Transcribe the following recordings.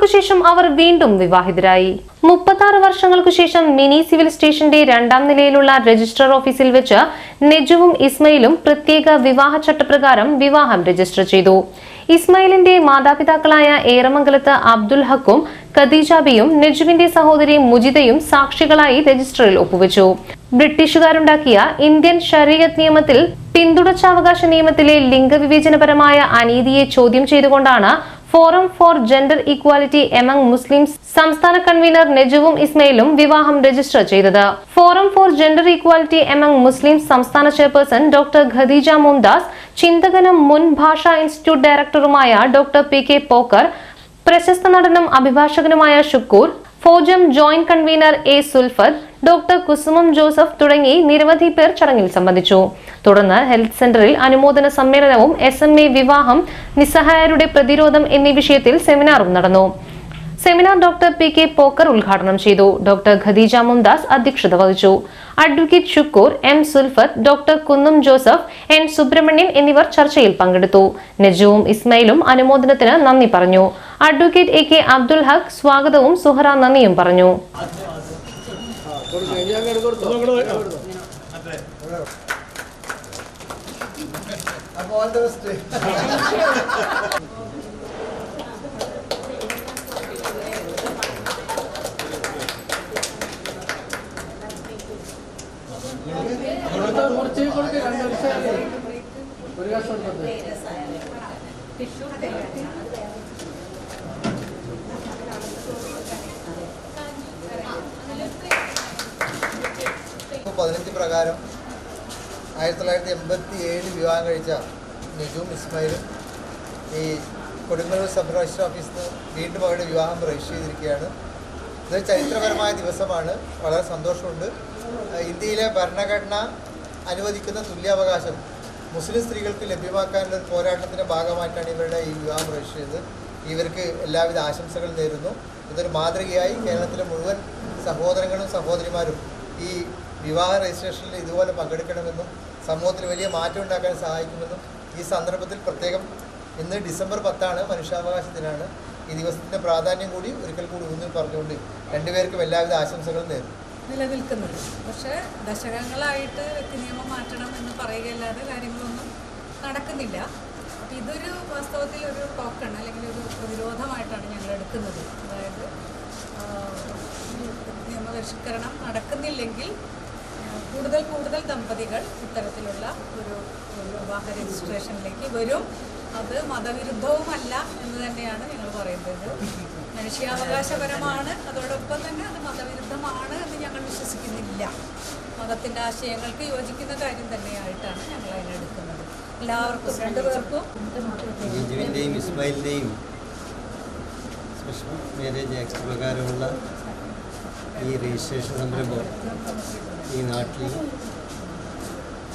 വർഷങ്ങൾക്കു ശേഷം അവർ വീണ്ടും വിവാഹിതരായി. 36 വർഷങ്ങൾക്കു ശേഷം മിനി സിവിൽ സ്റ്റേഷന്റെ 2ാം നിലയിലുള്ള രജിസ്ട്രാർ ഓഫീസിൽ വെച്ച് നെജുവും ഇസ്മയിലും പ്രത്യേക വിവാഹ ചട്ടപ്രകാരം വിവാഹം രജിസ്റ്റർ ചെയ്തു. ഇസ്മായിലിന്റെ മാതാപിതാക്കളായ ഏറമംഗലത്ത് അബ്ദുൽ ഹക്കും ഖദീജാബിയും നെജുവിന്റെ സഹോദരി മുജിദയും സാക്ഷികളായി രജിസ്റ്ററിൽ ഒപ്പുവെച്ചു. ബ്രിട്ടീഷുകാരുണ്ടാക്കിയ ഇന്ത്യൻ ശരീഅത്ത് നിയമത്തിൽ പിന്തുടർച്ചാവകാശ നിയമത്തിലെ ലിംഗവിവേചനപരമായ അനീതിയെ ചോദ്യം ചെയ്തുകൊണ്ടാണ് forum four gender equality among Muslims സംസ്ഥാന കൺവീനർ നെജുവും ഇസ്മയിലും വിവാഹം രജിസ്റ്റർ ചെയ്തത്. Forum four gender equality among Muslims സംസ്ഥാന ചെയർപേഴ്സൺ ഡോക്ടർ ഖദീജ മുംതാസ്, ചിന്തകനും മുൻ ഭാഷാ ഇൻസ്റ്റിറ്റ്യൂട്ട് ഡയറക്ടറുമായ ഡോക്ടർ പി കെ പോക്കർ, പ്രശസ്ത നടനും അഭിഭാഷകനുമായ ഷുക്കൂർ, ഫോജം joint convener A Sulfath, doctor Kusumam Joseph തുടങ്ങി നിരവധി പേർ ചടങ്ങിൽ സംബന്ധിച്ചു. തുടർന്ന് ഹെൽത്ത് സെന്ററിൽ അനുമോദന സമ്മേളനവും SMA വിവാഹം, നിസ്സഹായരുടെ പ്രതിരോധം എന്നീ വിഷയത്തിൽ സെമിനാറും നടന്നു. Seminar doctor P K Pokker ഉദ്ഘാടനം ചെയ്തു. ഡോക്ടർ ഖദീജ മുംതാസ് അധ്യക്ഷത വഹിച്ചു. Advocate Shukkur, M Sulfath, doctor കുന്നും ജോസഫ്, N സുബ്രഹ്മണ്യൻ എന്നിവർ ചർച്ചയിൽ പങ്കെടുത്തു. നെജുവും ഇസ്മയിലും അനുമോദനത്തിന് നന്ദി പറഞ്ഞു. അഡ്വക്കേറ്റ് AK അബ്ദുൽ ഹക്ക് സ്വാഗതവും സുഹറ നന്ദിയും പറഞ്ഞു. പ്രകാരം 1987 വിവാഹം കഴിച്ച നെജുവും ഇസ്മായിലും ഈ കൊടുങ്ങല്ലൂർ സബ് രജിസ്റ്റർ ഓഫീസിൽ നിന്ന് വീണ്ടും അവരുടെ വിവാഹം രജിസ്റ്റർ ചെയ്തിരിക്കുകയാണ്. ഇതൊരു ചരിത്രപരമായ ദിവസമാണ്. വളരെ സന്തോഷമുണ്ട്. ഇന്ത്യയിലെ ഭരണഘടന അനുവദിക്കുന്ന തുല്യാവകാശം മുസ്ലിം സ്ത്രീകൾക്ക് ലഭ്യമാക്കാനുള്ള ഒരു പോരാട്ടത്തിൻ്റെ ഭാഗമായിട്ടാണ് ഇവരുടെ ഈ വിവാഹം രജിസ്റ്റർ ചെയ്തത്. ഇവർക്ക് എല്ലാവിധ ആശംസകൾ നേരുന്നു. ഇതൊരു മാതൃകയായി കേരളത്തിലെ മുഴുവൻ സഹോദരങ്ങളും സഹോദരിമാരും ഈ വിവാഹ രജിസ്ട്രേഷനിൽ ഇതുപോലെ പങ്കെടുക്കണമെന്നും സമൂഹത്തിൽ വലിയ മാറ്റം ഉണ്ടാക്കാൻ സഹായിക്കുമെന്നും ഈ സന്ദർഭത്തിൽ പ്രത്യേകം ഇന്ന് ഡിസംബർ 10 മനുഷ്യാവകാശ ദിനമാണ്. ഈ ദിവസത്തിൻ്റെ പ്രാധാന്യം കൂടി ഒരിക്കൽ കൂടി ഊന്നി പറഞ്ഞുകൊണ്ട് രണ്ടുപേർക്കും എല്ലാവിധ ആശംസകളും നേരുന്നു. നിലനിൽക്കുന്നത് പക്ഷേ ദശകങ്ങളായിട്ട് വ്യക്തി നിയമം മാറ്റണം എന്ന് പറയുകയല്ലാതെ കാര്യങ്ങളൊന്നും നടക്കുന്നില്ല. അപ്പോൾ ഇതൊരു വാസ്തവത്തിൽ ഒരു ടോക്കൺ അല്ലെങ്കിൽ ഒരു പ്രതിരോധമായിട്ടാണ് ഞങ്ങൾ എടുക്കുന്നത്. അതായത് നിയമപരിഷ്കരണം നടക്കുന്നില്ലെങ്കിൽ കൂടുതൽ ദമ്പതികൾ ഇത്തരത്തിലുള്ള ഒരു വിവാഹ രജിസ്ട്രേഷനിലേക്ക് വരും. അത് മതവിരുദ്ധവുമല്ല എന്ന് തന്നെയാണ് ഞങ്ങൾ പറയുന്നത്. മനുഷ്യാവകാശപരമാണ്, അതോടൊപ്പം തന്നെ അത് മതവിരുദ്ധമാണ് എന്ന് ഞങ്ങൾ വിശ്വസിക്കുന്നില്ല. മതത്തിൻ്റെ ആശയങ്ങൾക്ക് യോജിക്കുന്ന കാര്യം തന്നെയായിട്ടാണ് ഞങ്ങൾ അതിനെടുക്കുന്നത്. എല്ലാവർക്കും രണ്ടുപേർക്കും നെജുവിൻ്റെയും ഇസ്മായിലിൻ്റെയും സ്പെഷ്യൽ മാരേജ് ആക്ട് പ്രകാരമുള്ള ഈ രജിസ്ട്രേഷൻ സംരംഭം ഈ നാട്ടിൽ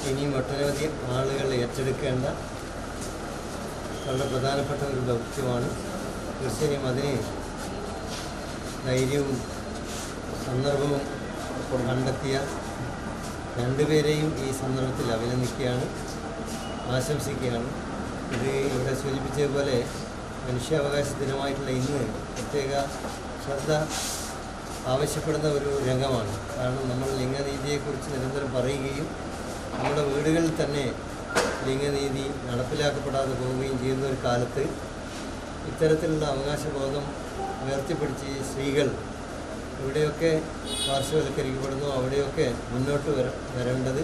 ഇനിയും ഒട്ടനവധി ആളുകൾ ഏറ്റെടുക്കേണ്ട വളരെ പ്രധാനപ്പെട്ട ഒരു ദൗത്യമാണ്. തീർച്ചയായും അതിന് ധൈര്യവും സന്ദർഭവും കണ്ടെത്തിയ രണ്ടുപേരെയും ഈ സന്ദർഭത്തിൽ അഭിനന്ദിക്കുകയാണ്, ആശംസിക്കുകയാണ്. ഇത് ഇവിടെ സൂചിപ്പിച്ചതുപോലെ മനുഷ്യാവകാശ ദിനമായിട്ടുള്ള ഇന്ന് പ്രത്യേക ശ്രദ്ധ ആവശ്യപ്പെടുന്ന ഒരു രംഗമാണ്. കാരണം നമ്മൾ ലിംഗനീതിയെക്കുറിച്ച് നിരന്തരം പറയുകയും നമ്മുടെ വീടുകളിൽ തന്നെ ലിംഗനീതി നടപ്പിലാക്കപ്പെടാതെ പോവുകയും ചെയ്യുന്ന ഒരു കാലത്ത് ഇത്തരത്തിലുള്ള അവകാശബോധം ഉയർത്തിപ്പിടിച്ച് സ്ത്രീകൾ എവിടെയൊക്കെ പാർശ്വവൽക്കരിക്കപ്പെടുന്നു അവിടെയൊക്കെ മുന്നോട്ട് വരേണ്ടത്